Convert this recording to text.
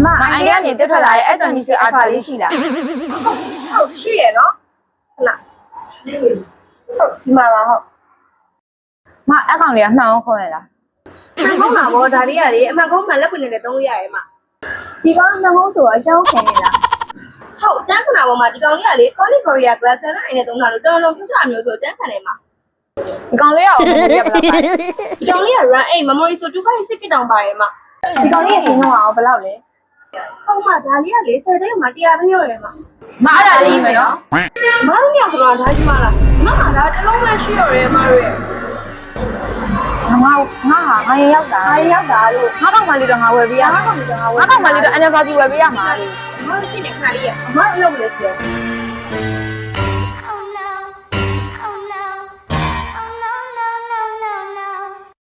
မအိုင်ဒီကနေတက်ထွက်လာတဲ့ S26 Ultra လေးရှိလားဟုတ်ရှိရနော်ဟုတ်လားဟုတ်ဒီမှာပါဟုတ်မအကောင်လေးကမှန်အောင်ခေါ်ရလားမှန်ကုန်တာဗောဒါလေးကလေအမှန်ကုန်မှလက်ပွင့်နေတဲ့3ရက်ရယ်မှာဒီကောင်မှန်ကုန်ဆိုတော့အကြောင်းခင်နေလားဟုတ်ကျန်းခဏပေါ်မှာဒီကောင်လေးကလေ Corning Korea Glass 7အိမ်နဲ့သုံးတာလို့တော်တော်ပြုတ်ချမျိုးဆိုကျန်းခံနေမှာဒီကောင်လေးကဘယ်လိုလဲဒီကောင်လေးက RAM 8 memory ဆို256 GB တောင်ပါရယ်မှာဒီကောင်လေးရဲ့ဈေးနှုန်းကဘယ်လောက်လဲဟုတ်မှာဒါလေးကလေ10သိန်းမှာ100ပဲရော်ရယ်မှာမအဲ့ဒါလေးမယ်နော်မတို့ညဆိုတော့ဒါကြီးမလားမမဒါတစ်လုံးပဲရှိရော်ရယ်မတို့ရဲ့ငါရောက်တာလို့ငါကောင်မလေးတော့ငါဝယ်ပေးရမှာငါကောင်မလေးတော့ anniversary ဝယ်ပေးရမှာလို့မတို့ရှိနေခဏလေးရအမအလုပ်လေးပြော